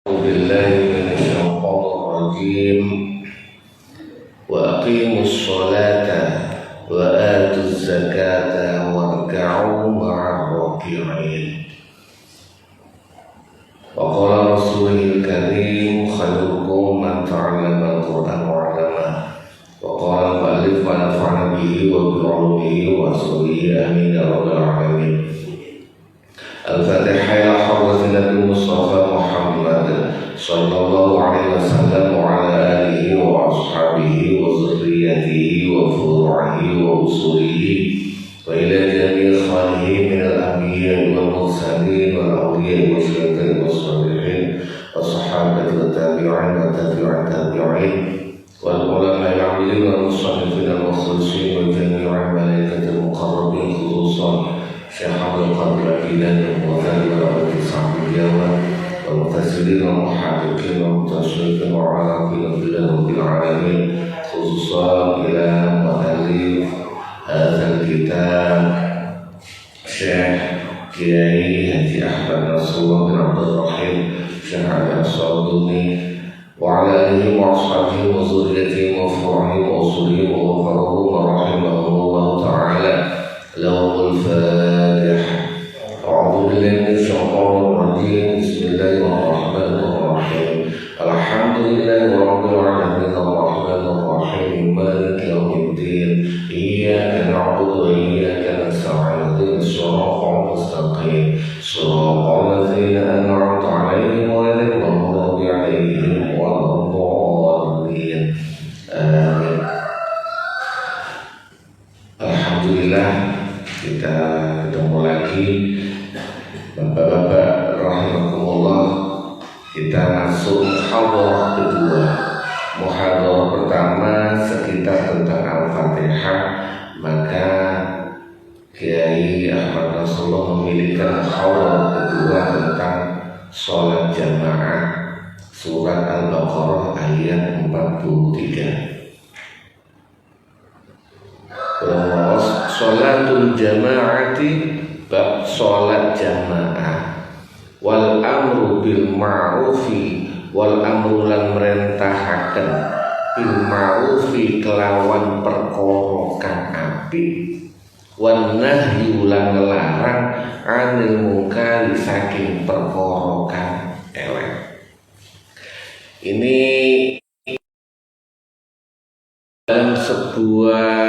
أعوذ بالله من الشيطان الرجيم وأقيموا الصلاة وآتوا الزكاة واركعوا مع الراكعين. وقال رسوله الكريم خيركم من تعلم القرآن وعلمه. وقال المؤلف ونفعنا به وبعلومه وأصوله آمين يا رب العالمين. الفاتحة إلى حضرة النبي المصطفى محمد صلى الله عليه وسلم وعلى آله وأصحابه وذريته وفروعه وأصوله وإلى جميع خاله من الأنبياء والمرسلين والأولياء والشهداء والصالحين والصحابة والتابعين والتابع التابعين والعلماء العاملين والمصنفين المخلصين وجميع الملائكة المقربين خصوصا شيخ عبد القادر الجيلاني وغيره ورحمة الصحابة والمفسرين والمحققين والمتصوفين والعارفين بالله رب العالمين خصوصا إلى مؤلف هذا الكتاب شيخ كياي هدي أحمد نصر بن عبد الرحيم شيخ علي الصابوني وعلى آله وأصحابه وذريته وفروعه وأصوله وغفرهم ورحمهم الله تعالى لهم الفاتحة. أعوذ بالله من الشيطان الرجيم. بسم الله الرحمن الرحيم. الحمد لله رب العالمين الرحمن الرحيم مالك يوم الدين إياك نعبد وإياك نستعين اهدنا الصراط المستقيم صراط الذين أنعمت عليهم غير المغضوب عليهم ولا الضالين آمين. Alhamdulillah kita ketemu lagi Bapak-bapak rahimakumullah. Kita masuk muhadharah kedua. Muhadharah pertama sekitar tentang Al-Fatihah, maka Kiai Ahmad Nasrullah memilihkan muhadharah kedua tentang sholat jamaah surat Al-Baqarah ayat 43. Sholatul jama'ati bab sholat jamaah wal amru bil ma'rufi wal amru lan merentahaken bil ma'rufi kelawan perkara kang apik wan nahyu lan ngelarang anil munkari saking perkara kang elek. Ini dalam sebuah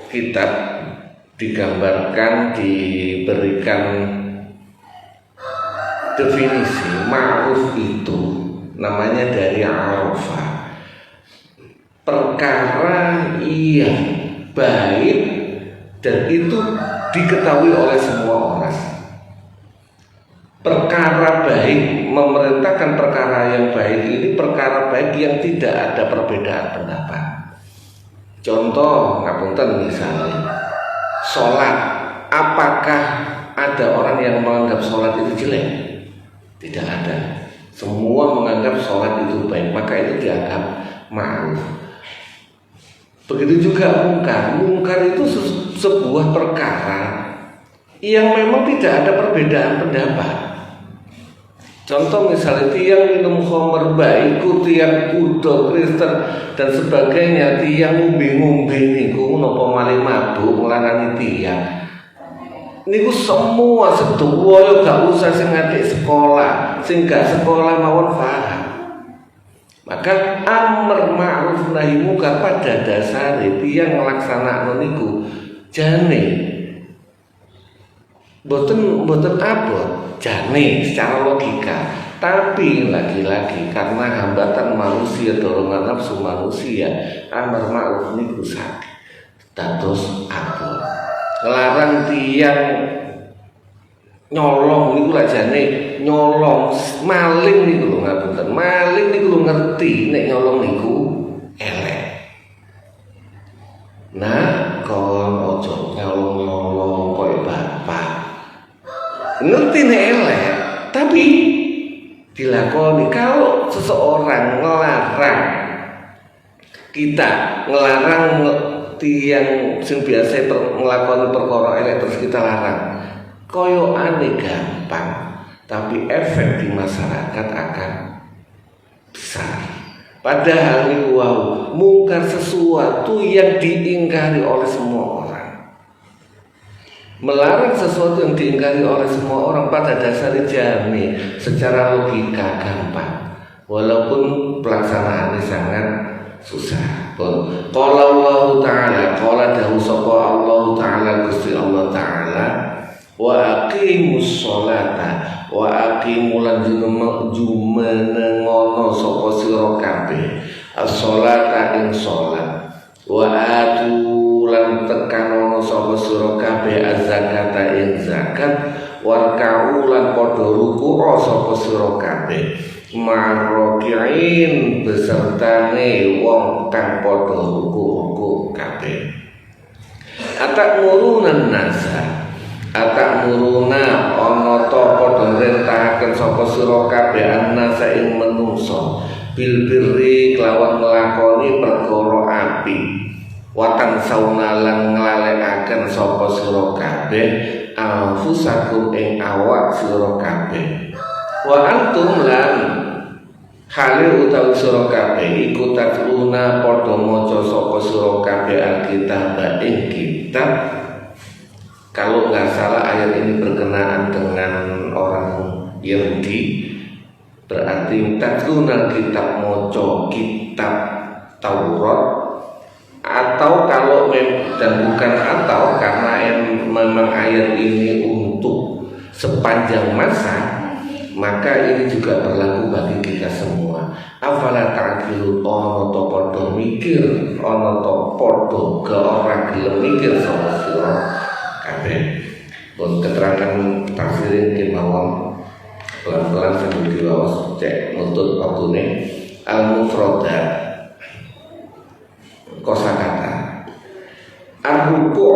kitab digambarkan, diberikan definisi ma'ruf itu namanya dari arafah, perkara yang baik dan itu diketahui oleh semua orang. Perkara baik, memerintahkan perkara yang baik ini perkara baik yang tidak ada perbedaan pendapat. Contoh, ngapunten misalnya sholat, apakah ada orang yang menganggap sholat itu jelek? Tidak ada. Semua menganggap sholat itu baik, maka itu dianggap ma'ruf. Begitu juga mungkar. Mungkar itu sebuah perkara yang memang tidak ada perbedaan pendapat. Contoh misalnya tiang minum khamr baik, tiang kudo Kristen dan sebagainya, tiang ngombe-ngombe niku napa malih mabuk nglarani tiang. Niku semua sedoyo gak usah sing ngatik sekolah, sing gak sekolah mawon paham. Maka amr ma'ruf nahi munkar pada dasare tiang nglaksanakno niku jane boten abot jane secara logika, tapi lagi-lagi karena hambatan manusia, dorongan nafsu manusia, amar ma'ruf niku sakit dados abot. Ngelarang tiang nyolong niku lajane nyolong, maling niku lho ngapunten, maling niku lho ngerti nek nyolong niku elek. Nah, kon ojo nyolong-nyolong koyo bapak. Ngerti nek elek, tapi dilakoni. Kalau seseorang ngelarang, kita ngelarang tiang sing biasa ngelakoni perkara elek terus kita larang, koyo aneh gampang. tapi efek di masyarakat akan besar. Padahal ini mungkar sesuatu yang diingkari oleh semua orang. Melarang sesuatu yang diingkari oleh semua orang pada dasarnya jami secara logika gampang, walaupun pelaksanaannya sangat susah. Qala Allah Ta'ala, qala dahu sapa Allah Ta'ala, Gusti Allah Ta'ala, wa aqimus sholata, wa aqimulan jumenengono sapa sira kabeh as-sholata ing sholat, wa atulan tekanono sapa sira kabeh az-zakata ing zakat, wa kaulan padha ruku' sapa sira kabeh marrokiin besertane wong kang padha ruku' kabeh. Atak murunan nasa, atak muruna ana ta padha rentahaken sapa sira kabeh annasa ing manungsa bil birri kelawan nglakoni perkara apik, watan saunalan nglalekaken sapa sira kabeh anfusakum ing awak sira kabeh, wa antum lan hale utawi sira kabeh iku tatluna padha maca sapa sira kabeh alkitab ing kitab. Kalau nggak salah ayat ini berkenaan dengan orang Yahudi, berarti tatluna kitab maca kitab Taurat, atau kalau dan bukan atau karena memang ayat ini untuk sepanjang masa, maka ini juga berlaku bagi kita semua. Afala ta'qilu, ana to padha mikir, ana to padha ke ora gelem mikir sama sira kabeh. Pun keterangan tafsir iki mawon pelan-pelan sambil diwaos cek nutut waktune. Al-mufradat kosakata ar-ruku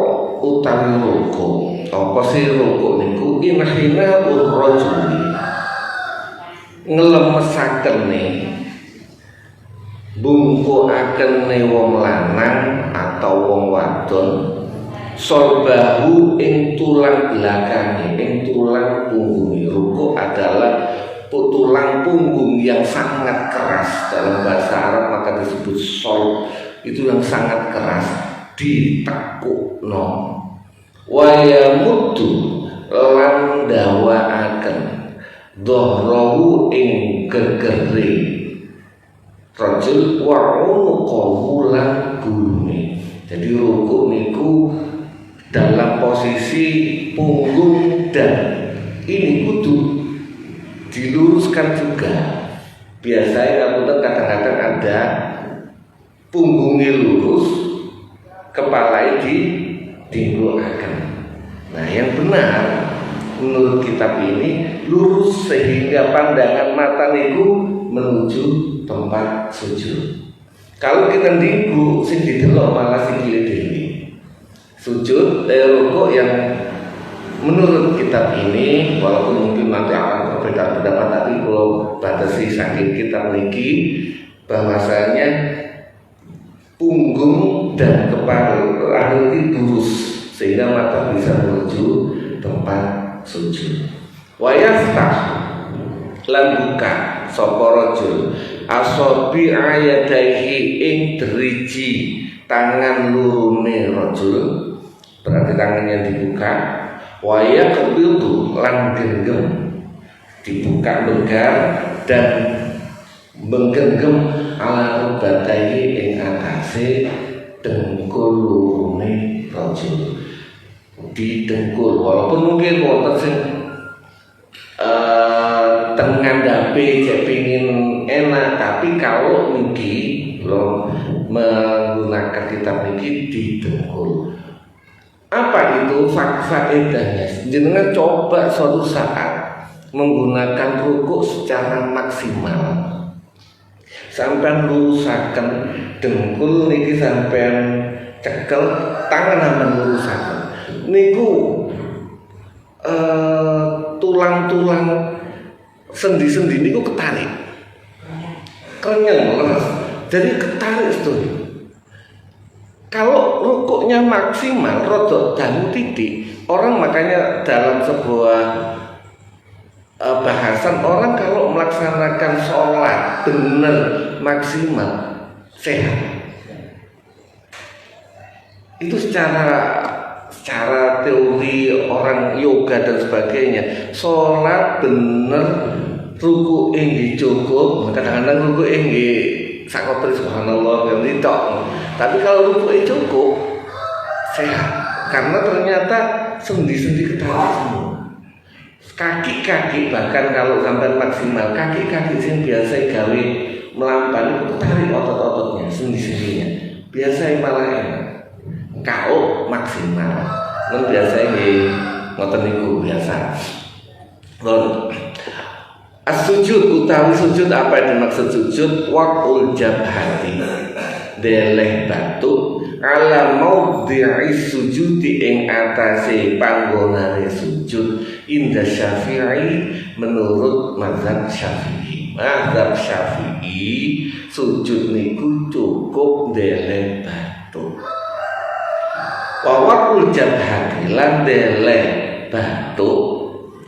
utawi ruku. Apa sih ruku niku? Inhina ur-rajuli nglemesakene bungkukakene wong lanang atau wong wadon solbahu ing tulang belakangnya, ing tulang punggungnya. Ruku adalah tulang punggung yang sangat keras. Dalam bahasa Arab maka disebut sol, itu yang sangat keras, ditekukno. Wa yamuddu lan dawaaken dhahrahu ing gegere rajul wa unuqahu lan gulune. Jadi ruku niku dalam posisi punggung dan ini kudu diluruskan juga. Biasanya kadang-kadang ada punggungnya lurus, kepala ditingguakan. Nah, yang benar menurut kitab ini lurus sehingga pandangan mata niku menuju tempat sujud. Kalau kita niku sing didelok malah sikile dhewe. Sujud ruku yang menurut kitab ini, walaupun mungkin nanti akan berbeda pendapat, tapi kalau batasi saking kitab niki bahwasanya punggung dan kepala ini lurus sehingga mata bisa menuju tempat sujud. Wa yaftah lan buka sapa rajul asabi ayadaihi ing driji tangan lurune rajul, berarti tangannya dibuka. Waya kebildu lan genggam, dibuka begar dan menggenggam ala rubatahi ing atase dengkul lurune rajul. Di dengkul, walaupun mungkin wonten sing ngandhape cek pengin enak, tapi kalau niki lo menggunakan kitab niki di dengkul. Apa itu faedahnya? Jenengan coba suatu saat menggunakan ruku secara maksimal, sampai lurusaken dengkul niki sampai cekel tangan sampai lurusaken niku tulang-tulang sendi-sendi niku ketarik, kenyang leres, jadi ketarik itu. Kalau rukuknya maksimal, rodok dan titik, orang makanya dalam sebuah bahasan orang kalau melaksanakan sholat benar maksimal sehat. Itu secara teori orang yoga dan sebagainya, sholat bener ruku nggih cukup, kadang-kadang ruku nggih sakotri subhanallah kan itu. Tapi kalau ruku cukup sehat, karena ternyata sendi-sendi ketarik semua. Kaki-kaki bahkan kalau sampai maksimal, kaki-kaki yang biasa gawe melampan itu ketarik otot-ototnya, sendi-sendinya. Biasa malah enak. Kau maksimal, non biasa ngoten niku biasa. As-sujud utawi sujud, apa yang dimaksud sujud? Waqul jabhati, deleh batu ala maudhi'i sujudi ing atase panggonane sujud inda Syafi'i menurut mazhab Syafi'i. Mazhab Syafi'i sujud niku cukup deleh batu. Wa waqul jabhati lan deleh batu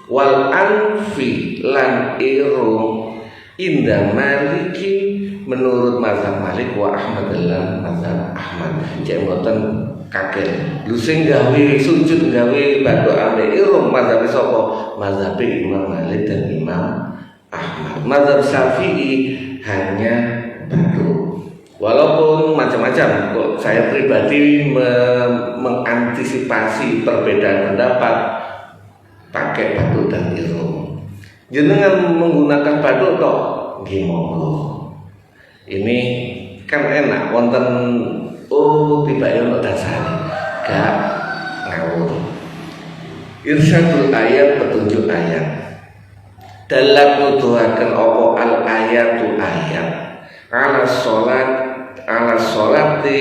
wal anfi lan irung inda maliki menurut mazhab Malik wa Ahmad lan mazhab Ahmad. Cek mboten kaget. Lu sing gawe sujud gawe batu ame irung mazhab sapa? Mazhab Imam Malik dan Imam Ahmad. Mazhab Syafi'i hanya batu. Walaupun macam-macam, kok saya pribadi mengantisipasi perbedaan pendapat pakai batu dan irung. Jenengan menggunakan batu kok nggih monggo. Ini kan enak wonten tiba ono dasare. Gak ngawur. Irsyadul ayat, petunjuk ayat. Dalam nuduhaken apa al ayatu ayat. Ala sholati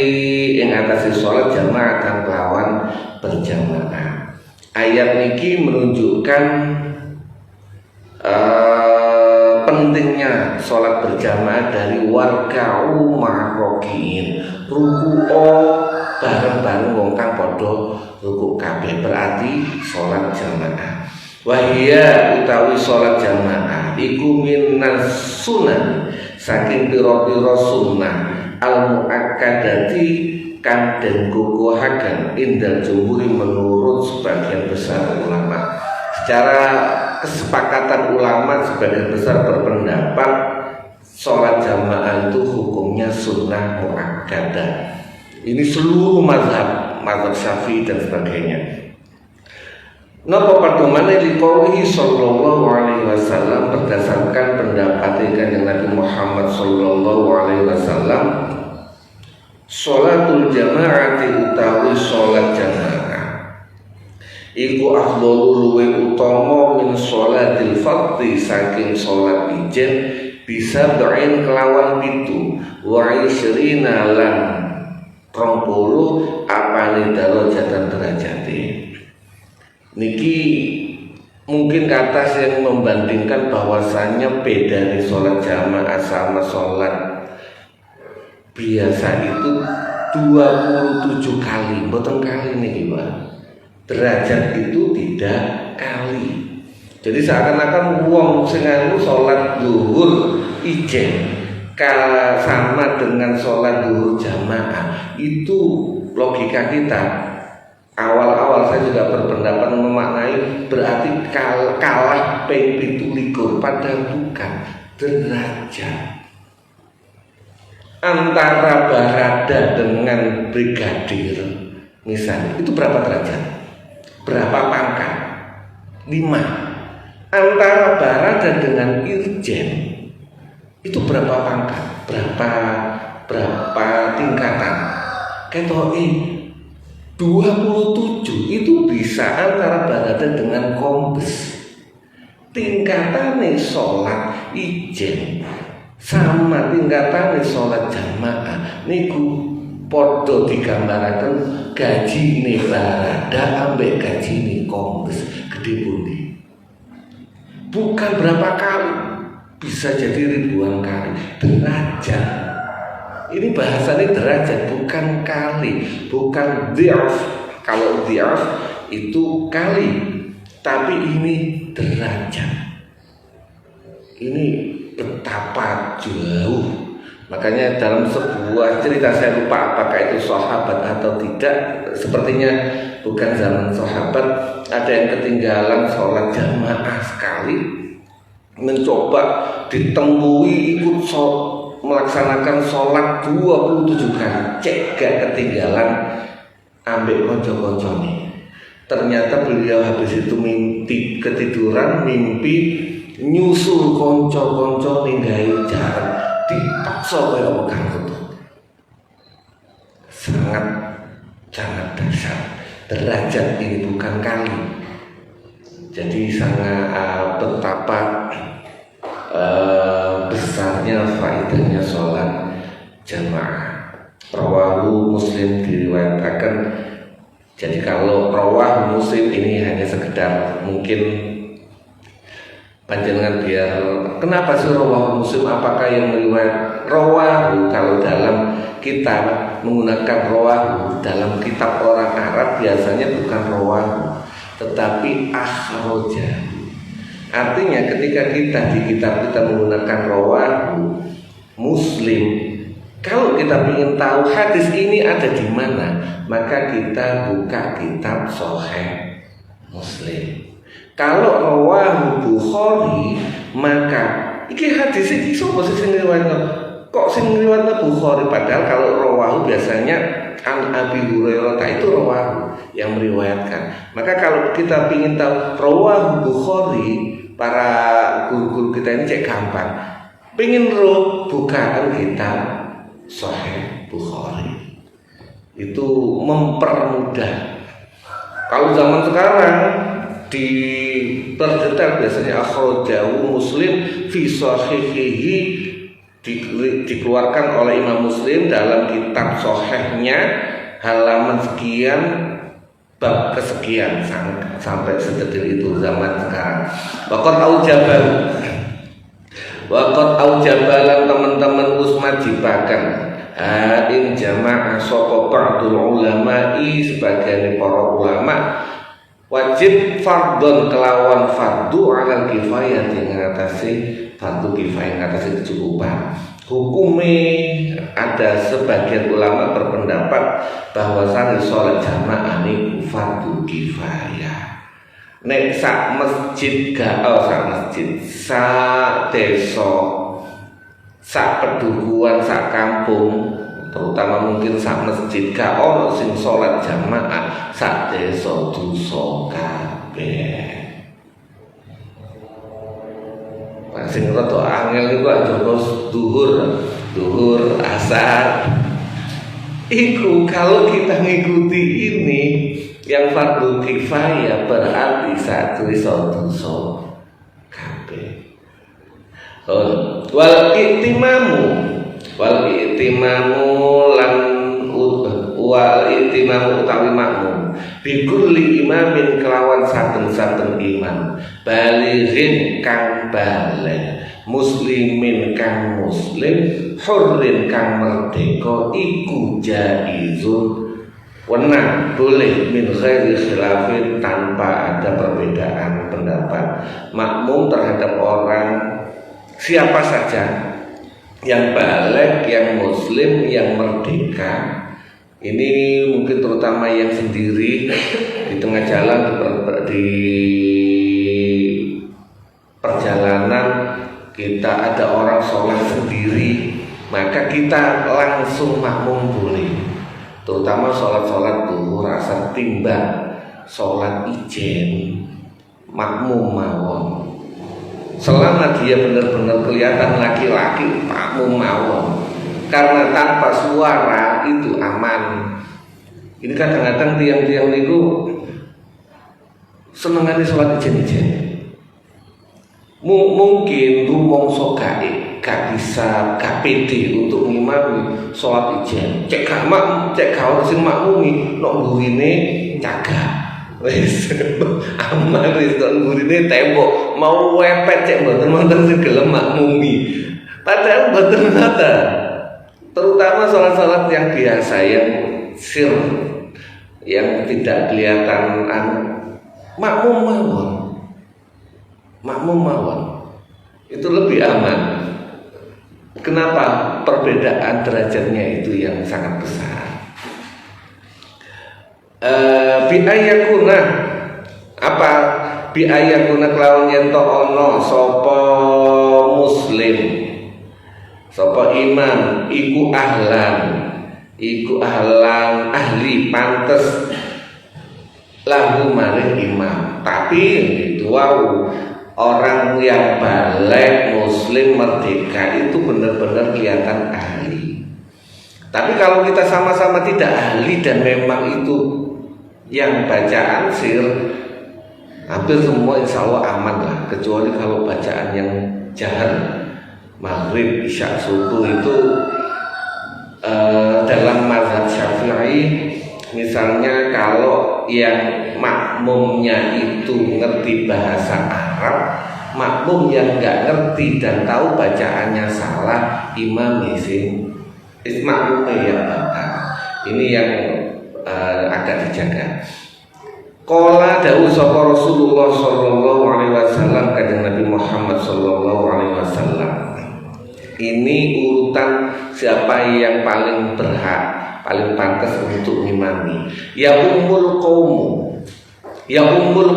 ing atase sholat jamaah dan lawan berjamaah. Ayat niki menunjukkan pentingnya sholat berjamaah dari warga ma'rokiin ruku'o bareng-bareng wong kang padha ruku' kabeh, berarti sholat jamaah. Wahia utawi sholat jamaah iku minas sunan saking pira-pira sunnah al-muakkadati kang den kukuhaken indal jumhuri menurut sebagian besar ulama. Secara kesepakatan ulama sebagian besar berpendapat sholat jamaah itu hukumnya sunnah muakkadah. Ini seluruh mazhab Syafi'i dan sebagainya. Napa padumane liqaulihi sallallahu alaihi wasallam berdasarkan pendapat kanjeng Nabi Muhammad sallallahu alaihi wasallam, sholatul jamaati utawi sholat jamaah iku afdhalu luwe utama min sholatil fardhi saking sholat ijen bisa ba'in kelawan pitu wa isrina lan 20 apane darajatan derajate. Niki mungkin kata yang membandingkan bahwasannya beda di sholat jamaah sama sholat biasa itu 27 kali, mboten kali nih Pak. Derajat itu tidak kali. Jadi seakan-akan wong sing anu sholat zuhur ijen sama dengan sholat zuhur jamaah. Itu logika kita. Awal-awal saya juga berpendapat memaknai berarti kalah ping 17 padahal bukan. Derajat antara Barada dengan brigadir misalnya itu berapa derajat? Berapa pangkat? 5. Antara Barada dengan Irjen itu berapa pangkat? Berapa tingkatan? Ketoke 27 itu bisa antara Barada dengan Kombes. Tingkatane sholat ijen sama tingkatane sholat jamaah niku podo digambaraken gajine Barada ambek gajine Kombes gede pundi. Bukan berapa kali, bisa jadi ribuan kali. Derajat. Ini bahasanya derajat, bukan kali, bukan dhi'af. Kalau dhi'af itu kali, tapi ini derajat. ini betapa jauh. Makanya dalam sebuah cerita, saya lupa apakah itu sahabat atau tidak, sepertinya bukan zaman sahabat, ada yang ketinggalan sholat jamaah sekali, mencoba ditemui ikut melaksanakan sholat 27 kali, cek gak ketinggalan ambil konco-koncone. Ternyata beliau habis itu mimpi ketiduran, mimpi nyusul konco-konco ninggahi jarak, dipaksa kaya pegang itu. Sangat dasar. Derajat ini bukan kali. Jadi sangat betapa besarnya faedahnya sholat jamaah. Rawahu Muslim diriwayatkan. Jadi kalau rawahu Muslim ini hanya sekedar mungkin panjenengan biar kenapa sih rawahu Muslim, apakah yang meriwayat rawahu, kalau dalam kitab menggunakan rawahu dalam kitab orang Arab biasanya bukan rawahu tetapi akhraja. Artinya ketika kita di kitab kita menggunakan rawahu Muslim, kalau kita ingin tahu hadis ini ada di mana, maka kita buka kitab Sahih Muslim. Kalau rawahu Bukhari, maka iki hadis iki sapa sing riwayatno? Kok sing riwayatno Bukhari, padahal kalau rawahu biasanya an Abi Hurairah itu rawahu yang meriwayatkan. Maka kalau kita ingin tahu rawahu Bukhari, para guru-guru kita ini cek gampang. Pengin roh bukaan kitab Sahih Bukhari. Itu mempermudah. Kalau zaman sekarang detail biasanya akhrajahu Muslim fi sahihihi, dikeluarkan oleh Imam Muslim dalam kitab sahihnya halaman sekian bab kesekian, sampai sedetil itu zaman sekarang. Waqat aujabalan teman-teman usmajibakan in jamaah sapa ba'dul ulama'i, sebagian para ulama wajib fardhon kelawan fardu alal kifayah, mengatasi fardu kifayah, mengatasi kecukupan. Hukumnya ada sebagian ulama berpendapat bahwasanya sholat jamaah ini fardu kifayah. Nek sak masjid sak desa, sak pedukuhan, sak kampung, terutama mungkin sak masjid gak ono sing sholat jamaah, sak desa dosa kabeh. Sing rada angel iku aja duhur asar. Iku kalau kita ngikuti ini yang fardu kifayah berarti satu iso dosa kabeh. Wal itimamu utawi makmum bikulli imamin kelawan saben-saben imam balighin kang baligh, muslimin kang muslim, hurrin kang merdeka, iku jaizun, wenang boleh, min ghairi khilafin, tanpa ada perbedaan pendapat. Makmum terhadap orang siapa saja yang baligh, yang muslim, yang merdeka. Ini mungkin terutama yang sendiri di tengah jalan, di perjalanan kita ada orang sholat sendiri, maka kita langsung makmum boleh. Terutama sholat duhur, asar, timbang, sholat ijen, makmum mawon. Selama dia benar-benar kelihatan laki-laki, makmum mawon. Karena tanpa suara itu aman. Ini kadang-kadang tiang-tiang itu senengane sholat ijen-ijen. Mungkin rumongso gak bisa, gak pede untuk ngimami sholat ijen. Cek gak sing makmumi, nok gurine cagak. Wis aman wis tok gurine tembok, mau wepet cek mboten sing gelem makmumi. Padahal mboten nata. Terutama sholat-sholat yang biasa, yang sir, yang tidak kelihatan makmum mawon. itu lebih aman. Kenapa? Perbedaan derajatnya itu yang sangat besar. Biayakuna apa? Biayakuna kelawan yen to ana sapa muslim, sapa imam iku ahlan ahli pantes lahu maring imam. Tapi itu orang yang balik muslim merdeka itu benar-benar kelihatan ahli. Tapi kalau kita sama-sama tidak ahli dan memang itu yang bacaan sir, hampir semua insya Allah aman lah, kecuali kalau bacaan yang jahar maghrib, isya, subuh itu dalam mazhab Syafi'i misalnya kalau yang makmumnya itu ngerti bahasa Arab, makmum yang nggak ngerti dan tahu bacaannya salah, imam isim makmumnya yang batal. Ini yang agak dijaga. Qala dawuh sapa Rasulullah sallallahu alaihi wasallam, kanjeng Nabi Muhammad sallallahu alaihi wasallam. Ini urutan siapa yang paling berhak, paling pantas untuk ngimami. Ya ummul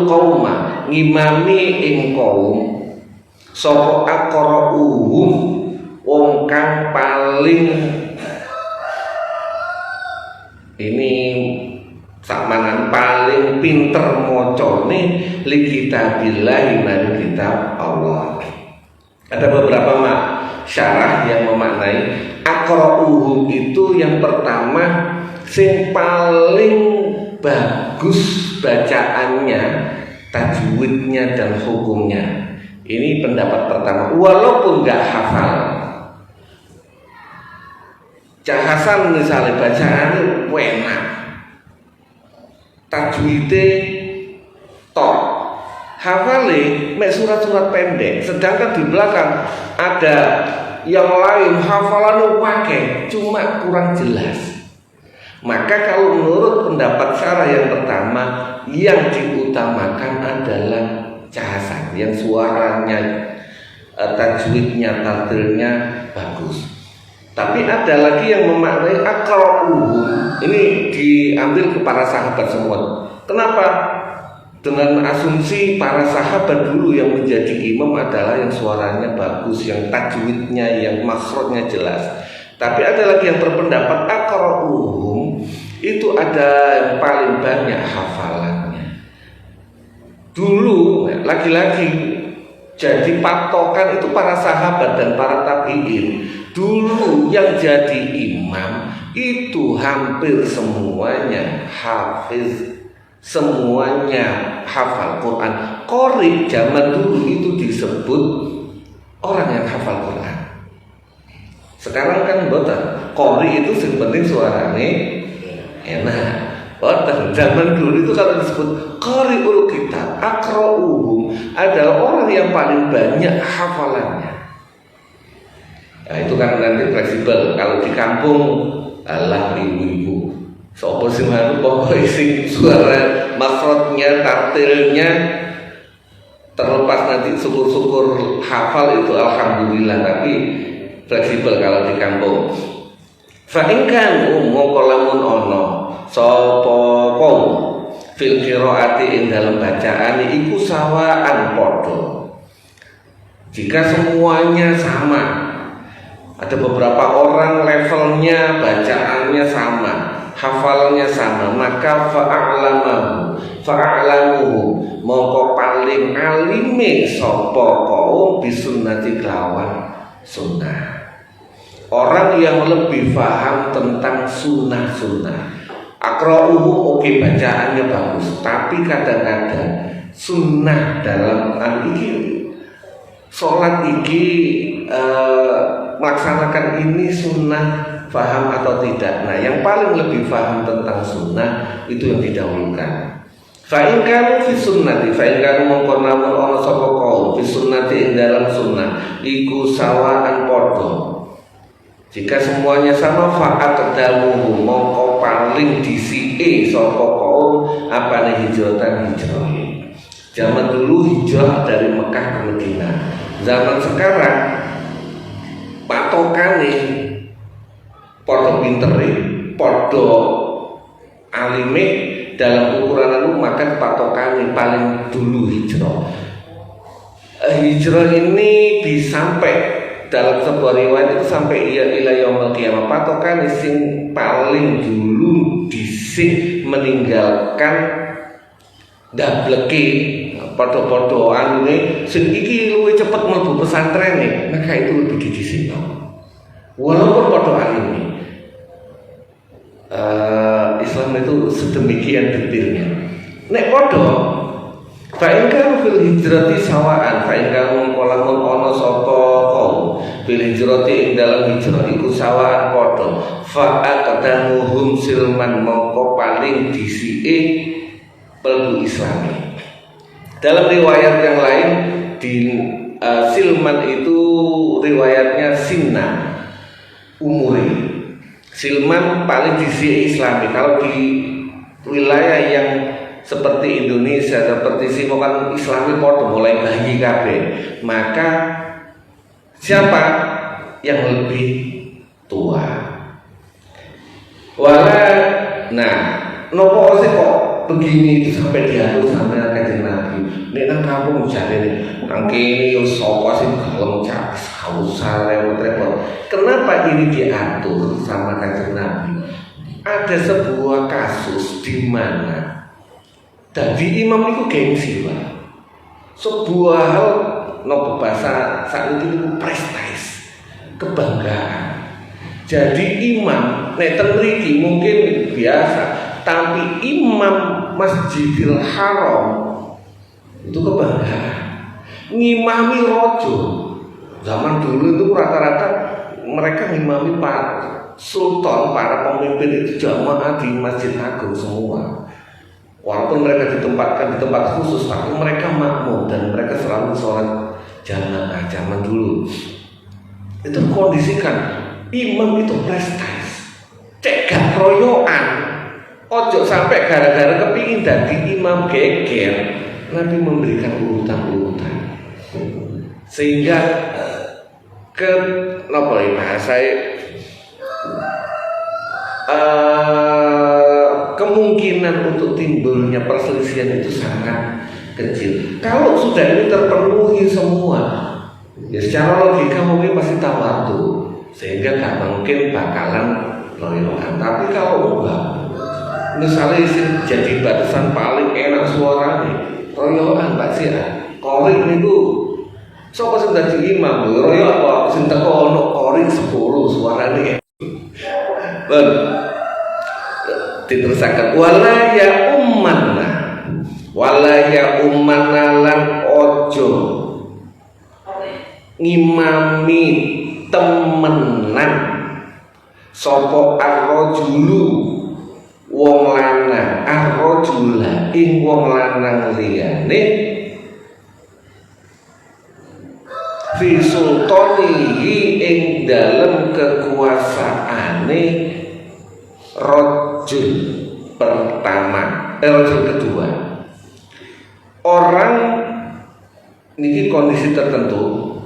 qauma ngimami ing kaum sapa aqra'uhum wong kang paling ini samanan paling pinter mocone li kitabillahi maring kitab Allah. Ada beberapa syarah yang memaknai aqra'uhum itu yang pertama sing paling bagus bacaannya, tajwidnya dan hukumnya. Ini pendapat pertama, walaupun gak hafal. Cak Hasan misalnya bacaannya enak, tajwidnya top, hafalnya mek surat-surat pendek, sedangkan di belakang ada yang lain hafalannya pakai, cuma kurang jelas. Maka kalau menurut pendapat syarah yang pertama, yang diutamakan adalah Cak Hasan yang suaranya, tajwidnya, tartilnya bagus. Tapi ada lagi yang memaknai aqra'uhum. Ini diambil ke para sahabat semua. Kenapa? Dengan asumsi para sahabat dulu yang menjadi imam adalah yang suaranya bagus, yang tajwidnya, yang makhrajnya jelas. Tapi ada lagi yang berpendapat aqra'uhum itu ada yang paling banyak hafalannya. Dulu lagi-lagi jadi patokan itu para sahabat dan para tabi'in. Dulu yang jadi imam itu hampir semuanya hafiz, semuanya hafal Quran. Qori zaman dulu itu disebut orang yang hafal Quran. Sekarang kan boten. Qori itu sebenarnya suaranya enak. Boten. Zaman dulu itu kalau disebut qari'ul kitab, aqra'uhum adalah orang yang paling banyak hafalannya. Nah, itu kan nanti fleksibel. Kalau di kampung alah ibu-ibu sopo sing anu pokoke sing suara makhrajnya, tartilnya terlepas nanti syukur-syukur hafal itu alhamdulillah, tapi fleksibel kalau di kampung. Fa in kan mongko lamun ana sapa kaum fil qiraati ing dalam bacaan iku sawaan padha. Jika semuanya sama, ada beberapa orang levelnya bacaannya sama, hafalnya sama, maka fa'alamuhu mongko paling alime sapa kaum bisunnati kelawan sunnah. Orang yang lebih paham tentang sunnah-sunnah. Aqra'uhu oke, bacaannya bagus, tapi kadang-kadang sunnah dalam iki sholat iki melaksanakan ini sunnah, paham atau tidak. Nah, yang paling lebih paham tentang sunnah itu yang didahulukan. Fa'in kanu fi sunnati, fa'in kanu mongko namun ana sapa kaum fi sunnati ing dalam sunnah iku sawaan padha. Jika semuanya sama, fa'aqdamuhu mongko paling disike sapa kaum apane hijratan hijrah. Zaman dulu hijrah dari Mekah ke Madinah. Zaman sekarang patokane podo pintere, podo alime dalam ukuran itu, maka patokane paling dulu hijrah. Hijrah ini disampai dalam sebuah riwayat itu sampai ila yaumil qiyamah. Patokan sing paling dulu disik meninggalkan dableke podo-podo anune sing iki luwih cepet mlebu pesantren, maka itu lebih didhisik. Walaupun podo anune Islam itu sedemikian detailnya. Nek podo fa'inkan fil hijrati sawaan, fa'inkan mengkolamun ono sopo kau fil hijrati ing dalam hijrah iku sawaan podo fa'akadamuhum silman mongko paling disike pelbu islami. Dalam riwayat yang lain di silman itu riwayatnya sinna umuri. Silman paling disike islami. Kalau di wilayah yang seperti Indonesia, seperti sini kan Islami podo mulai bayi kabeh, maka siapa yang lebih tua? Nah, nopo sih kok begini itu sampai diatur sampai Kanjeng Nabi. Nek nang kampung jare nang kene yo sapa sing gelem capis usah repot-repot. Kenapa ini diatur sama Kanjeng Nabi? Ada sebuah kasus di mana jadi imam itu gengsi, Pak. Sebuah hal nopo bahasa saat itu prestis, kebanggaan. Jadi imam neten mriki mungkin biasa, tapi imam Masjidil Haram itu kebanggaan. Ngimami rojo. Zaman dulu itu rata-rata mereka ngimami para sultan, para pemimpin itu jamaah di Masjid Agung semua. Walaupun mereka ditempatkan di tempat khusus, tapi mereka makmum dan mereka selalu sholat jamaah zaman dulu. Itu kondisikan imam itu prestis, cegah royoan, ojo sampai gara-gara kepingin dadi imam geger, Nabi memberikan urutan-urutan sehingga ke nopo bahasa kemungkinan untuk timbulnya perselisihan itu sangat kecil. Kalau sudah ini terpenuhi semua, ya secara logika mungkin pasti tawadu, sehingga gak mungkin bakalan loyolan. Tapi kalau enggak, misalnya jadi batasan paling enak suaranya, loyolan pasti ya. Korik itu, siapa sih jadi imam? Royo apa? Sinta kono korik 10 suaranya. Diterusakan walaya ummanna lan ojo ngimami temenan sapa arrojulu wong lanang arrojula ing wong lanang liyane fi sultanihi ing dalem kekuasaane rojul pertama, rojul kedua. Orang niki kondisi tertentu,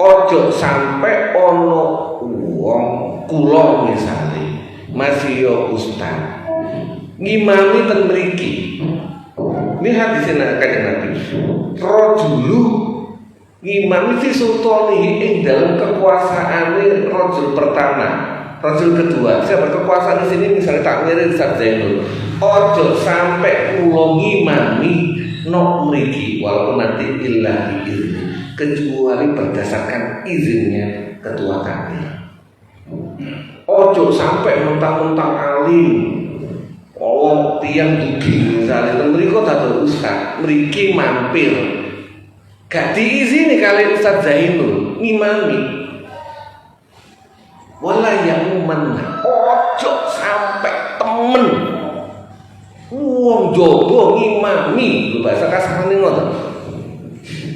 ojo sampai ono wong kula misale masih yo ustaz ngimami ten mriki. Ini hadis Kanjeng Nabi. Rojulu ngimami fi sultanihi ing dalam kekuasaane rojul pertama. Rasul kedua, siapa kekuasaan di sini misalnya takmir Ustaz Zainul. Ojo sampai kula ngimami nok mriki walaupun nanti illa biizni, kecuali berdasarkan izinnya ketua takmir. Ojo sampai mentang-mentang alim. Oh, tiang dugi misalnya mriko dados ustaz, mriki mampir. Gak diizini kali Ustaz Zainul ngimami. Walaya ummanna ojo sampai temen wong jowo ngimami, bahasa kasarane ngoten.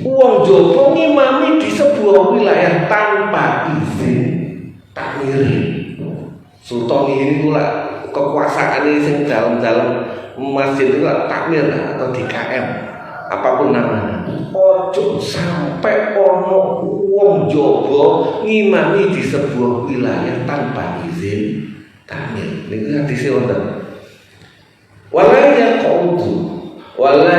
Wong jowo ngimami di sebuah wilayah tanpa izin takmir. Sultan ini pula kekuasaan ini sing dalam masjid itu takmir atau DKM. apapun namanya, ojo sampai ono wong jowo ngimami di sebuah wilayah tanpa izin tamir. Niku hadise wonten. Wala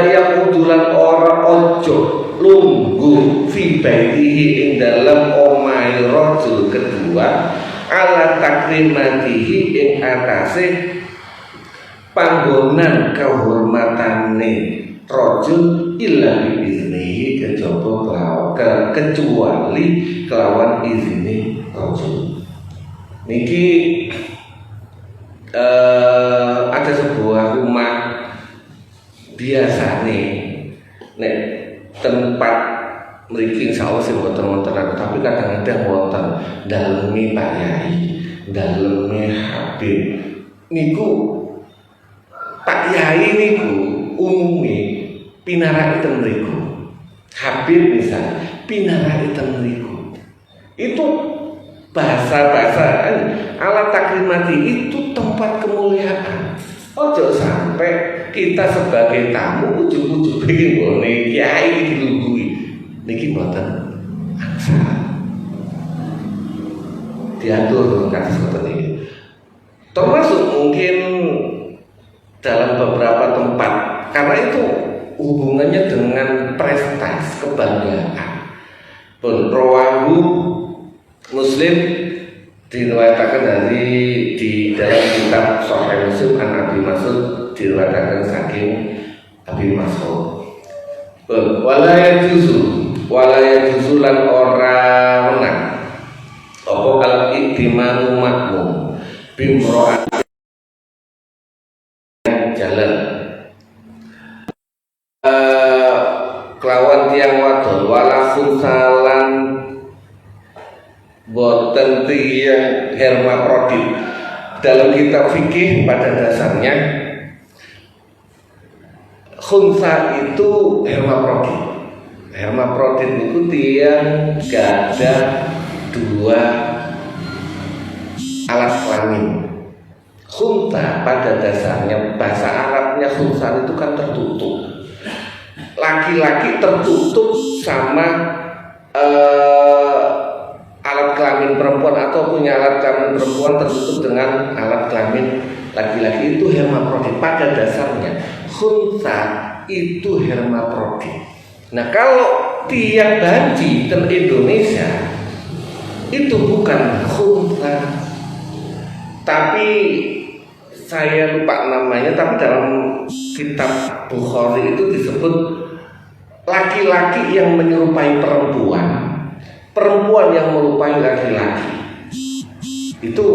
yaqudu lan ora ojo lungguh fi baitihi ing dalam omahe rajul kedua ala takrimatihi ing atase panggonan kehormatane rajul illa bi iznihi kecuali kelawan izine rajul. Niki ada sebuah rumah biasa nek tempat mriki insyaallah sing wonten-wonten, tapi kadang-kadang wonten daleme Pak Yai, daleme Habib niku. Pak Yai niku umume pinarake ten mriku. Habib misal pinarake ten mriku. Itu bahasa-bahasa ala takrimati itu tempat kemuliaan. Ojo sampai kita sebagai tamu ujug-ujug pengen ngene kiai dilunggui. Niki mboten angsal. Diatur kados ngoten iki. Termasuk mungkin dalam beberapa tempat, karena itu hubungannya dengan prestasi, kebanggaan. Rawahu Muslim diriwayatkan di dalam kitab Sahih Muslim an Abi Mas'ud, diriwayatkan saking Abi Mas'ud. Wala yajuzu lan ora menang apa al-iktimamu makmum bimro'at jalan kelawan tiang wadon wala khunsalan boten tiang hermafrodit. Dalam kitab fikih pada dasarnya khunsa itu hermafrodit. Hermafrodit itu tiang gada dua alat kelamin. Khunsa pada dasarnya bahasa Arabnya khunsa itu kan tertutup. Laki-laki tertutup sama alat kelamin perempuan atau punya alat kelamin perempuan tertutup dengan alat kelamin laki-laki, itu hermafrodit. Pada dasarnya khunsa itu hermafrodit. Nah, kalau tiang banci di Indonesia itu bukan khunsa, tapi saya lupa namanya, tapi dalam kitab Bukhari itu disebut laki-laki yang menyerupai perempuan, perempuan yang menyerupai laki-laki. Itu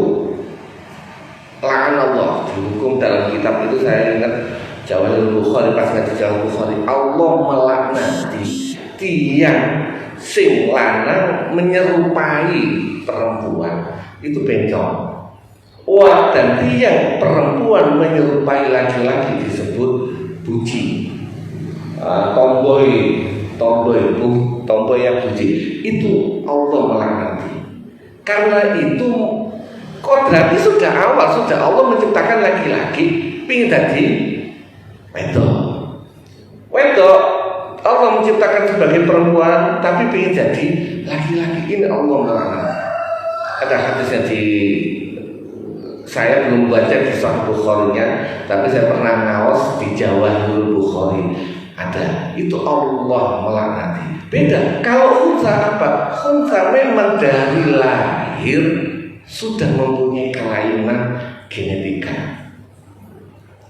la'anallah dihukum dalam kitab itu. Saya ingat Jawahirul Bukhari, pas ngaji Jawahirul Bukhari, Allah melaknati tiang sing lanang menyerupai perempuan, itu bencong. Wah, dan tiang perempuan menyerupai laki-laki disebut buci. Tomboy yang buci itu Allah melaknati. Karena itu kodrati sudah awal, sudah Allah menciptakan laki-laki pingin tadi wedok. Allah menciptakan sebagai perempuan tapi pingin jadi laki-laki. Ini Allah melaknati. Ada hadisnya saya belum baca di Sahih Bukhari-nya, tapi saya pernah ngaos di Jawahirul Bukhari. Ada, itu Allah melaknati. Beda. Kalau khunsa apa? Khunsa memang dari lahir sudah mempunyai kelainan genetika.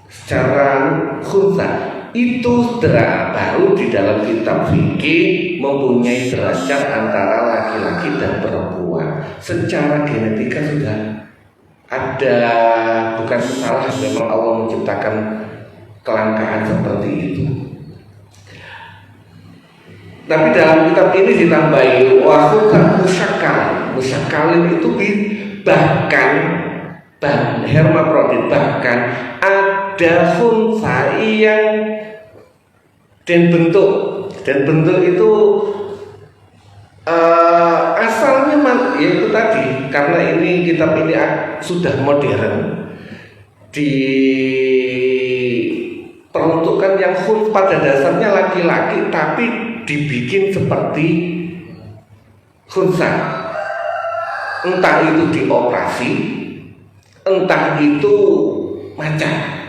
Secara khunsa itu baru di dalam kitab fikih mempunyai derajat antara laki-laki dan perempuan. Secara genetika sudah ada, bukan salah, memang Allah menciptakan kelangkaan seperti itu. Tapi dalam kitab ini ditambahi wahukan musyakalin itu bahkan hermafrodit, bahkan ada khunsa yang dan bentuk itu asalnya yaitu tadi, karena ini kitab ini sudah modern, diperuntukkan yang khunsa pada dasarnya laki-laki tapi dibikin seperti khunsa. Entah itu dioperasi, entah itu macan.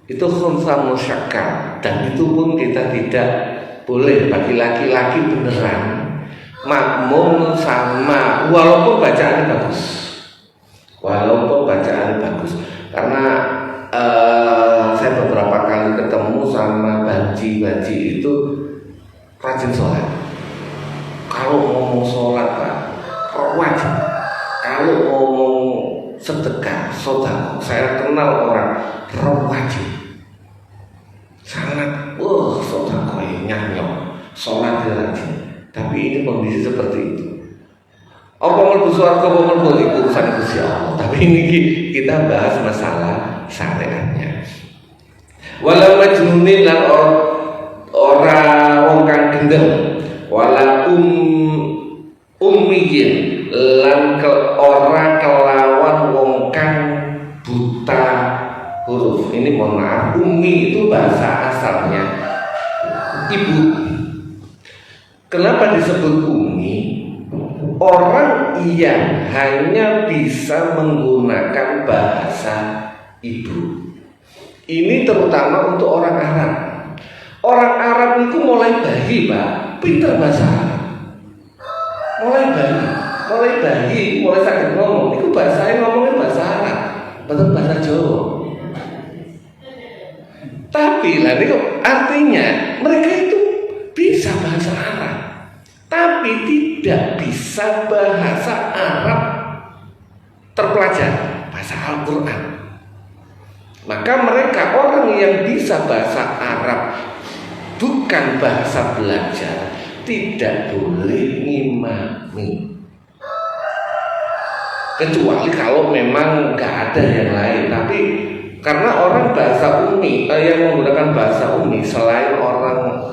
Itu khunsa musyakkal, dan itu pun kita tidak boleh bagi laki-laki beneran makmum sama, walaupun bacaannya bagus, karena saya beberapa kali ketemu sama baji itu rajin sholat. Kalau ngomong sholat Pak, wajib. Kalau ngomong sedekah, sedekah, saya kenal orang wajib. Sangat, sedekah nyanyok, sholat rajin. Tapi ini kondisi seperti itu. Apa mlebu swarga apa mlebu iku urusan Gusti Allah. Tapi ini kita bahas masalah syariatnya. Wala majnunin lan ora wong kang gendeng, wala ummiyin lan ora kelawan wong kang buta huruf. Ini mohon maaf, ummi itu bahasa asalnya ibu. Kenapa disebut ummi? Orang yang hanya bisa menggunakan bahasa ibu. Ini terutama untuk orang Arab. Orang Arab itu mulai bayi Pak, pinter bahasa Arab. Mulai bayi, mulai sakit ngomong. Itu bahasanya ngomongnya bahasa Arab, betul bahasa Jawa. Tapi lah itu artinya mereka itu bisa bahasa Arab, tapi tidak bisa bahasa Arab terpelajar, bahasa Al-Quran. Maka mereka orang yang bisa bahasa Arab bukan bahasa belajar, tidak boleh ngimami, kecuali kalau memang nggak ada yang lain. Tapi karena orang bahasa ummi yang menggunakan bahasa ummi selain orang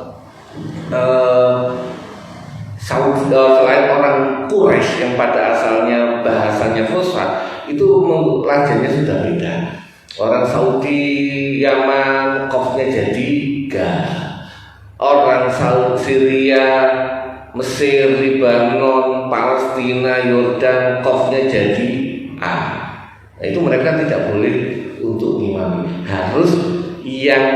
selain orang Quraisy yang pada asalnya bahasanya Fusha, itu lahjanya sudah beda. Orang Saudi, Yaman, qafnya jadi ga. Orang Syria, Mesir, Lebanon, Palestina, Yordan, qafnya jadi a. Nah, itu mereka tidak boleh untuk ngimami. Harus yang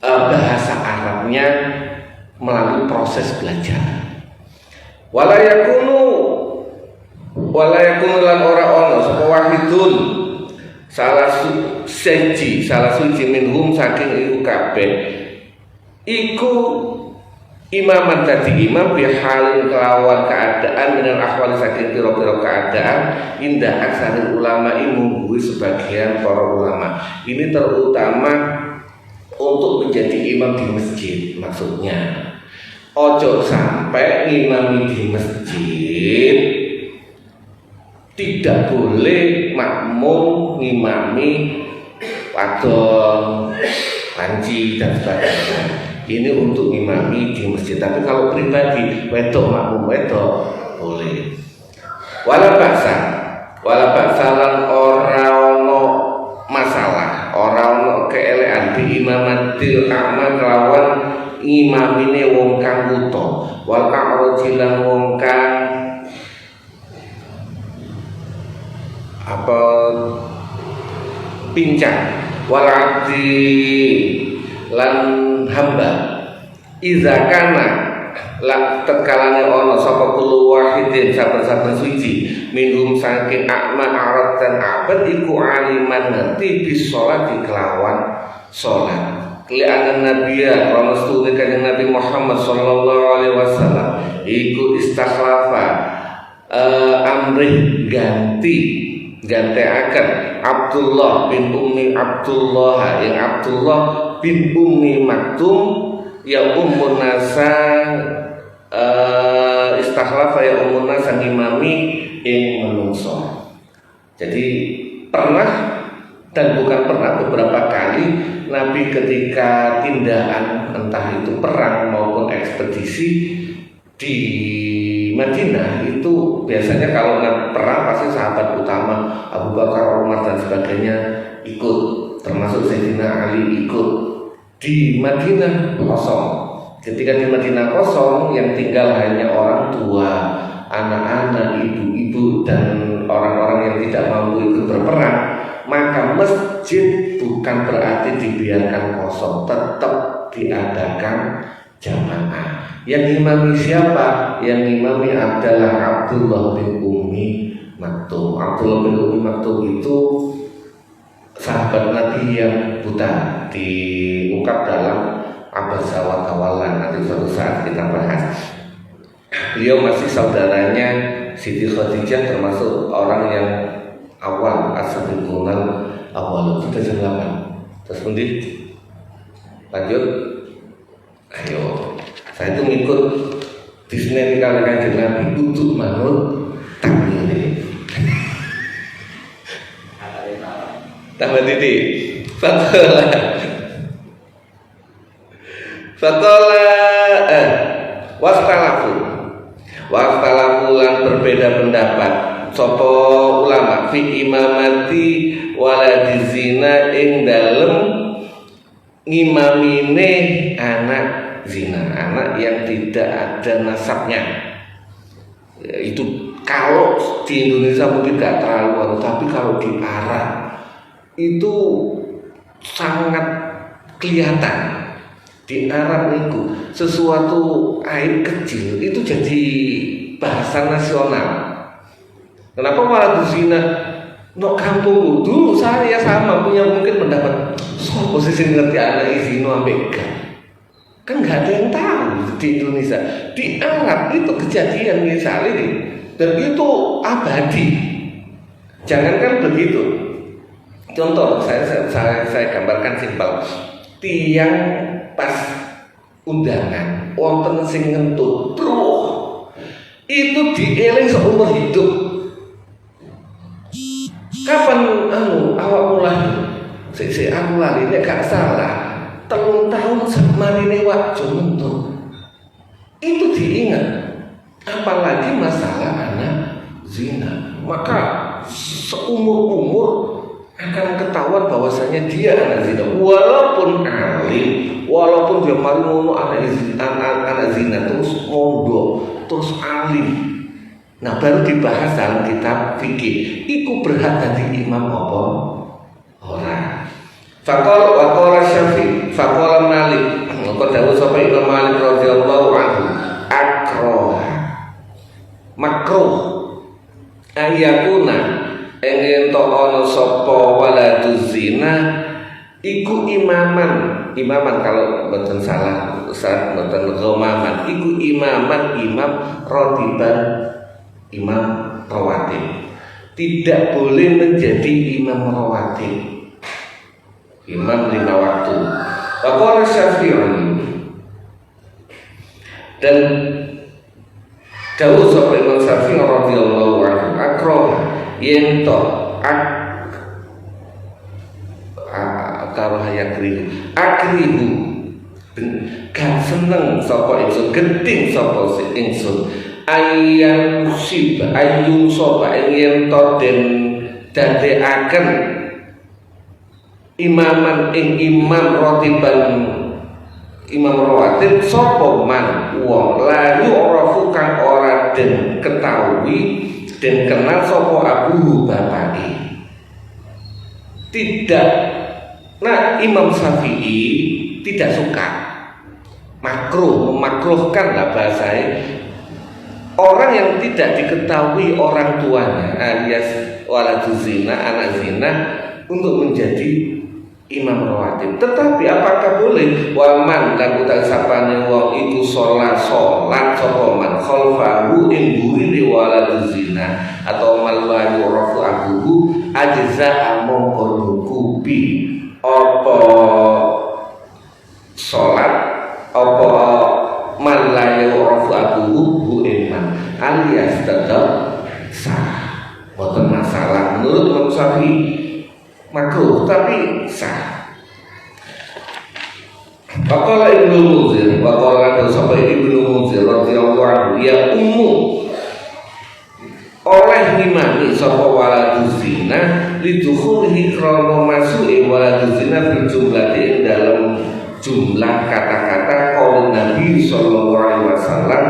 bahasa Arabnya melalui proses belajar. Wala yakunu lan ora ono sapa wahidun salah suci minhum saking iku kabeh iku imaman dadi imam bihalin kelawan keadaan minal ahwali saking pira-pira keadaan indah aksarul ulama mungguhi sebagian para ulama. Ini terutama untuk menjadi imam di masjid. Maksudnya ojo sampai imam di masjid tidak boleh makmum ngimami wadon, panci dan sebagainya. Ini untuk ngimami di masjid. Tapi kalau pribadi wedok makmum wedok boleh. Wala baksa lan ora ono masalah, ora ono keelekan bi imamatil a'ma kelawan imamine wong kang buta, wal a'rajilan wong kang pincang, wal abdi lan hamba. Iza kana la tetkalane ono sapa kulo wahidin saben-saben suci minhum saking a'ma a'rad dan abad iku aliman ngerti bis sholat kelawan sholat. Li'anna nabiyya wa musturi kanjeng Nabi Muhammad sallallahu alaihi wasallam iku istakhlafa amrih gantiaken Abdullah bin Ummi Abdullah yang Abdullah bin Ummi Maktum yang ummun nasa istakhlafa ya ummun nasa ngimami ing menungso. Jadi pernah dan bukan pernah, beberapa kali Nabi ketika tindakan entah itu perang maupun ekspedisi di Madinah itu biasanya kalau perang pasti sahabat utama Abu Bakar, Umar dan sebagainya ikut, termasuk Sayyidina Ali ikut. di Madinah kosong. Ketika di Madinah kosong, yang tinggal hanya orang tua, anak-anak, ibu-ibu, dan orang-orang yang tidak mampu ikut berperang, maka masjid bukan berarti dibiarkan kosong, tetap diadakan jamaah. Yang imami siapa? Yang imami adalah Abdullah bin Ummi Maktum. Abdullah bin Ummi Maktum itu sahabat Nabi yang buta, diungkap dalam Abasa wa Tawalla. Nanti suatu saat kita bahas. Beliau masih saudaranya Siti Khadijah, termasuk orang yang awal as-sabiqunal awal. Sudah jam 8. Terus nanti lanjut. Ayo, saya itu ngikut Disney kalau Kanjeng Nabi untuk manut tampil ini. Tambah titik. Fakola wastalafu lan berbeda pendapat sopo ulama fi imamati waladi zina ing dalem ngimamine anak zina, anak yang tidak ada nasabnya. Itu kalau di Indonesia mungkin gak terlalu, tapi kalau di Arab itu sangat kelihatan. Di Arab itu sesuatu aib kecil itu jadi bahasa nasional. Kenapa malah zina? No kampung dulu saya sama punya mungkin pendapat. So posisi ngerti anak izino ambek kan nggak ada yang tahu di Indonesia. Di Arab itu kejadian misalnya ini, dan itu abadi. Jangankan begitu. Contoh saya gambarkan simpel. Tiang pas undangan wonten sing ngentut itu dieling seumur hidup. Kapan awak mulai aku lali nek gak salah 3 tahun marine waktu ngentut itu diingat, apalagi masalah anak zina, maka seumur-umur akan ketahuan bahwasanya dia anak zina, walaupun alim, walaupun dia mari ngono anak zina terus mondok, terus alim. Nah baru dibahas dalam kitab fikih. Iku berhak dadi imam apa? Ora. Faqala Syafi'i, faqala Malik. Maka dawuh sapa Imam Malik radhiyallahu anhu, makruh ayakuna ing ento ana sapa waladuz zina iku imaman kalau mboten salah Ustaz, mboten ghomaman, iku imam ratiban, imam rawatib. Tidak boleh menjadi imam rawatib, imam 5 waktu. Faqala Syafi'i, dan dawuh sapa Imam Syafi'i radhiyallahu anhu, akrah yen to akrihu gak seneng sapa ingsun, genting sapa ingsun ayun soba yen to den dadekaken imaman ing imam rotiban, imam rawatib sapa man wong la yu'rafu kang ora den ketahui dan kenal sapa abu bapake. Tidak. Nah, Imam Syafi'i tidak suka, memakruhkan lah bahasanya, orang yang tidak diketahui orang tuanya alias waladuz zina, anak zina, untuk menjadi imam rawatib. Tetapi apakah boleh waman dan utak sapane wong iku salat sapa man khalfahu ing buri waladuz zina atau mallahi rafu abuhu ajza mongko nukupi apa salat apa mallahi rafu abuhu bu iman alias tetap sah. Boten masalah menurut Imam Syafi'i makruh tapi sah. Faqala Ibnu Muzir, waqala sapa Ibnu Muzir radhiyallahu anhu, ya ummu oleh ngimami sapa waladuz zina lidukhulihi krana masuke waladuz zina bil jumlah ing dalam jumlah kata-kata qaul Nabi sallallahu alaihi wasallam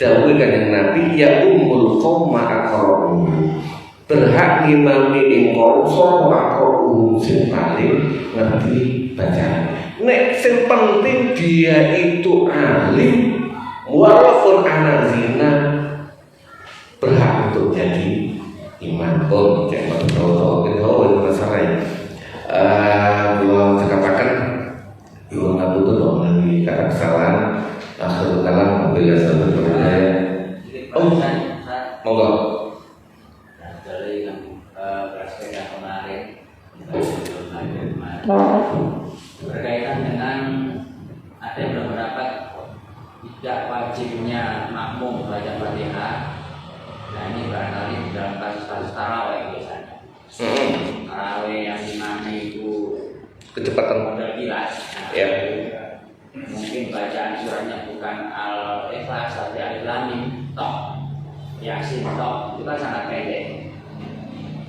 dawuh kanjeng Nabi ya ummul qauma aqra'u berhak ngimami ing qaum sapa aqra'u sing paling ngerti bacaan. Nek sing penting dia itu alim walaupun anak zina berhak untuk jadi imam. Jangan tahu itu masalah ya. Kalau dikatakan ibu nggak butuh dong lagi kata kesalahan akhir kalam bila sampai berbahaya. Monggo. Dari yang bersepeda kemarin berkaitan dengan ada yang berpendapat tidak wajibnya makmum baca Fatihah. Nah ini barangkali dalam kasus-kasus tarawih biasanya. Tarawih yang dimana itu Kecepatan modal kilas. ya. Mungkin bacaan suratnya bukan Al-Ikhlas tapi Al-Lam Mim tok, Yasin tok, itu kan sangat pendek.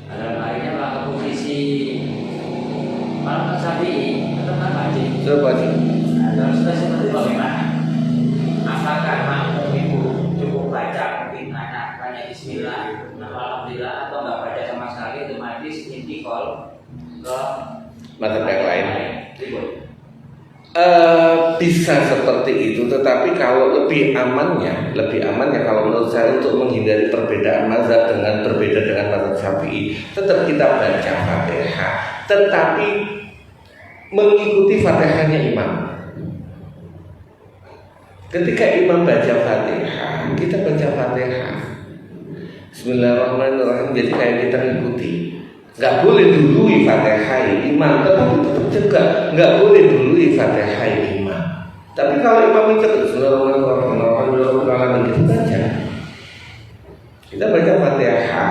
Dalam harinya kalau posisi Malam Syafi'i tetap kan wajib. Nah, terus seperti bagaimana? Apakah makmum itu cukup baca mungkin hanya Bismillah, Alhamdulillah atau nggak baca sama sekali otomatis intikal ke Mazhab yang lain. Bisa seperti itu, tetapi kalau lebih amannya kalau menurut saya untuk menghindari perbedaan mazhab dengan berbeda dengan mazhab Syafi'i, tetap kita baca Fatihah, tetapi mengikuti Fatihahnya imam. Ketika imam baca Fatihah, kita baca Fatihah. Bismillahirrahmanirrahim. Jadi kayak kita ngikuti. Nggak boleh dului Fatihah imam, tetapi tetap juga nggak boleh dului Fatihah imam. Tapi kalau imam itu Bismillahirrahmanirrahim kita baca. Kita baca Fatihah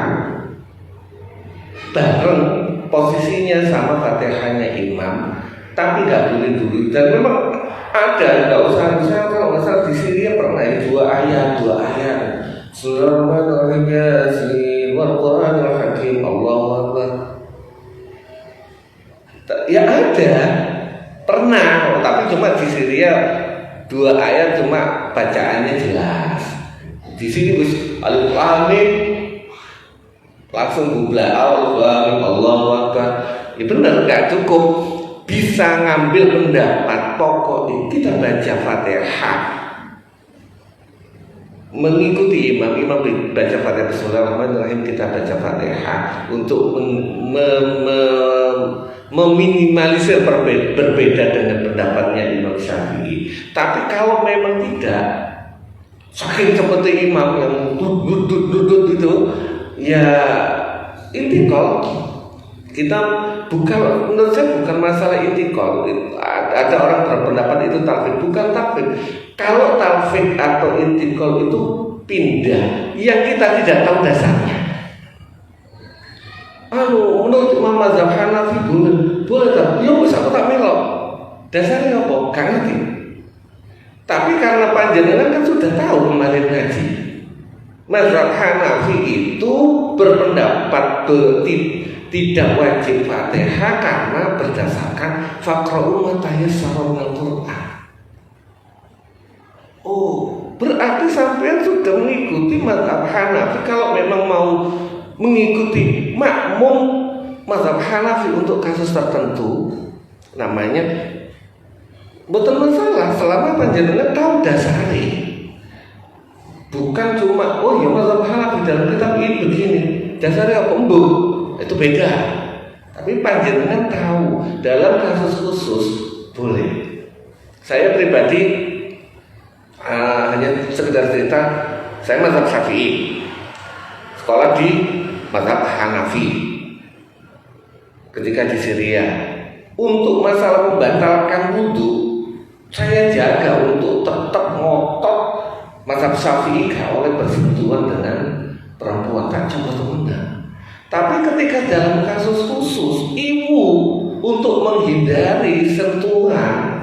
bareng posisinya sama Fatihahnya imam, tapi nggak boleh dulu. Dan memang ada, nggak usah. Misalnya kalau nggak salah di Syria pernah dua ayat. Bismillahirrahmanirrahim Yasin wal Qur'anil Hakim Allahu Akbar. Ya ada, pernah, tapi cuma di Syria dua ayat cuma bacaannya jelas. Di sini Alif Lam Mim langsung bubla Alif Lam Mim Allahu Akbar. Ya benar, nggak cukup. Bisa ngambil pendapat pokok kita baca Fatihah mengikuti imam baca Fatihah Bismillahirrahmanirrahim, kita baca Fatihah untuk meminimalisir berbeda dengan pendapatnya Imam Syafi'i. Tapi kalau memang tidak, saking seperti imam yang duduk itu, ya intikal. Kita bukan, menurut saya bukan masalah intikal. Ada orang berpendapat itu talfik, bukan talfik. Kalau talfik atau intikal itu pindah yang kita tidak tahu dasarnya. Menurut Imam Mazhab Hanafi boleh tak? Ya wis aku tak melok. Dasarnya apa? Gak ngerti. Tapi karena panjenengan kan sudah tahu kemarin ngaji. Mazhab Hanafi itu berpendapat tidak wajib Fatihah karena berdasarkan faqra'u ma tayassara minal Qur'an. Berarti sampean sudah mengikuti mazhab Hanafi. Kalau memang mau mengikuti makmum mazhab Hanafi untuk kasus tertentu, namanya betul masalah selama panjenengan tahu dasari. Bukan cuma ya mazhab Hanafi dalam kitab ini begini, dasarnya apa itu beda. Tapi panjenengan tahu dalam kasus khusus boleh. Saya pribadi hanya sekedar cerita, saya mazhab Syafi'i, sekolah di mazhab Hanafi ketika di Syria. Untuk masalah membatalkan wudu, saya jaga untuk tetap ngotot mazhab Syafi'i gak oleh bersentuhan dengan perempuan, tak coba temenan. Tapi ketika dalam kasus khusus ibu untuk menghindari sentuhan,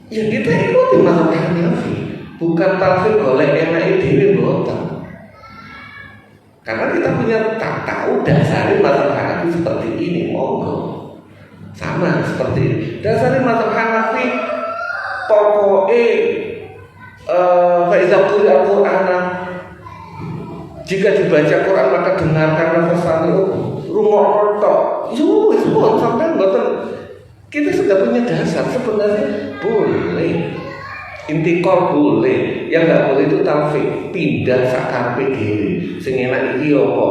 ya kita ikuti mazhab Hanafi, bukan talfik golek enak dhewe mboten. Karena kita punya tak tahu dasar mazhab Hanafi seperti ini, monggo. sama seperti ini. Dasarnya mazhab Hanafi pokoknya faizah quri al-Qur'an, jika dibaca Quran maka dengarkan nafasane rungokno tok. Yo wis pun sampean mboten, kita sudah punya dasar sebenarnya boleh. Intikal boleh, yang nggak boleh itu taufik, pindah sakarpe dhewe. Sing enak iki apa?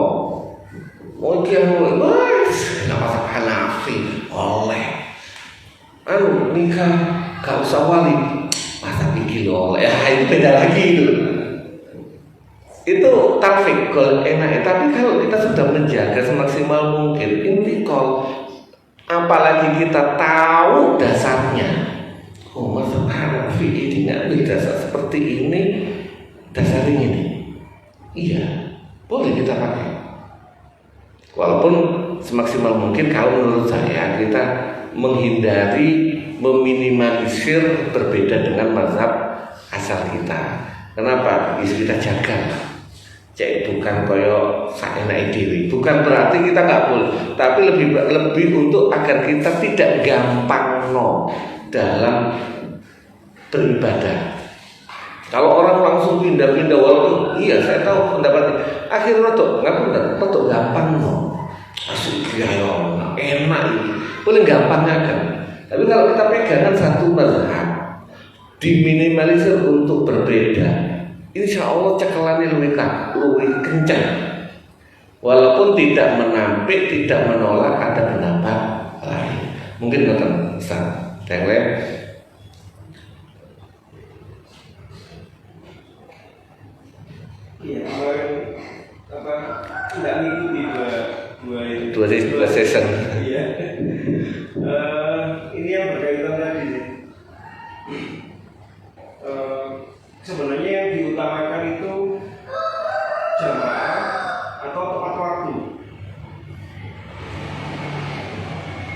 Oh iki yang wis nama Hanafi oleh. Nikah gak usah wali, masa iki lho oleh. Itu beda lagi itu. Itu taufik kalau enak, tapi kalau kita sudah menjaga semaksimal mungkin intikal, apalagi kita tahu dasarnya. Oh, mazhab Hanafi ini nggak dasar seperti ini, dasarnya ini. Iya, boleh kita pakai. Walaupun semaksimal mungkin kalau menurut saya kita menghindari, meminimalisir berbeda dengan mazhab asal kita. Kenapa? Bisa kita jaga. Cek bukan koyo saenake dhewe. Bukan berarti kita nggak boleh, tapi lebih untuk agar kita tidak gampang dalam beribadah. Kalau orang langsung pindah-pindah, walaupun iya saya tahu pendapatnya, akhirnya rotok gampang asik ya enak ini, boleh gampang kan. Tapi kalau kita pegangan satu mazhab, diminimalisir untuk berbeda, insya Allah cekelannya lebih kencang. Walaupun tidak menampik, tidak menolak ada pendapat lain. Mungkin nonton Ustaz. Yang lain iya, tidak mengikuti dua season. Iya. Ini yang berkaitan tadi nih. Sebenarnya yang diutamakan itu jamaah atau tepat waktu.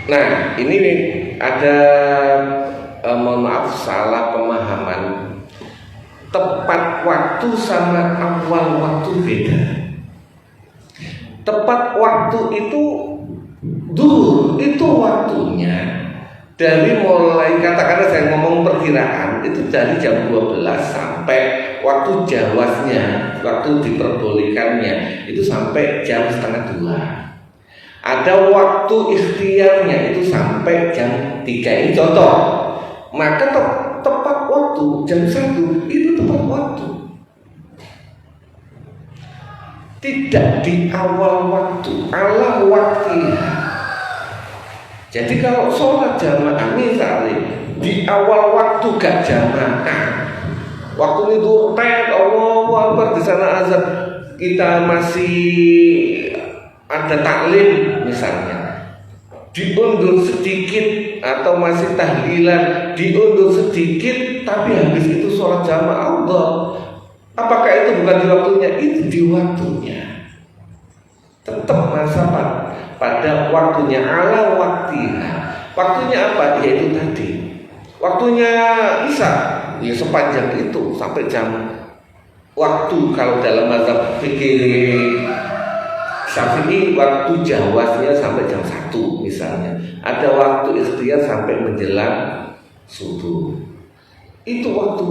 Nah, ini ada mohon maaf salah pemahaman. Tepat waktu sama awal waktu beda. Tepat waktu itu duhur, itu waktunya dari mulai katakanlah saya ngomong perkiraan itu dari jam 12 sampai waktu jawaznya, waktu diperbolehkannya itu sampai jam 1:30. Ada waktu ikhtiarnya itu sampai jam 3. Ini contoh. Maka tepat waktu jam 1 itu tepat waktu. Tidak di awal waktu, ala waktiha. Jadi kalau sholat jamaah misalnya di awal waktu gak jamaah, waktu itu Allahu Akbar di sana azan, kita masih ada taklim misalnya, diundur sedikit atau masih tahlilan, diundur sedikit, tapi habis itu sholat jamaah Allah. Apakah itu bukan di waktunya? Itu di waktunya. Tetap masa pada waktunya, ala waktiha. Waktunya apa? Yaitu tadi. Waktunya Isya ya sepanjang itu sampai jam waktu kalau dalam mazhab fikih Syafi'i waktu jawaznya sampai jam 1 misalnya. Ada waktu ikhtiar sampai menjelang subuh. Itu waktu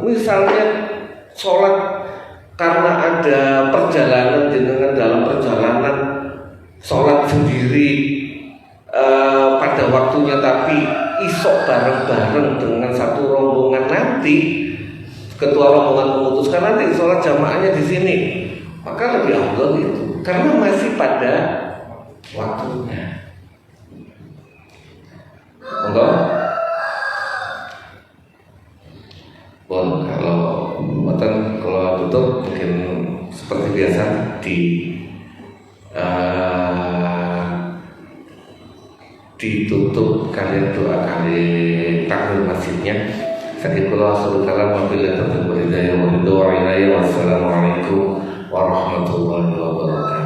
misalnya sholat karena ada perjalanan dengan dalam perjalanan sholat sendiri pada waktunya, tapi isok bareng-bareng dengan satu rombongan nanti ketua rombongan memutuskan nanti sholat jamaahnya di sini, maka lebih afdal itu karena masih pada waktunya. Enggak? Bon, kalau tutup mungkin seperti biasa ditutup kalian doa kalian takbir masjidnya. Sakikullah subhanahu wa ta'ala wa billahi taufiq wal hidayah wa wassalamualaikum warahmatullahi wabarakatuh.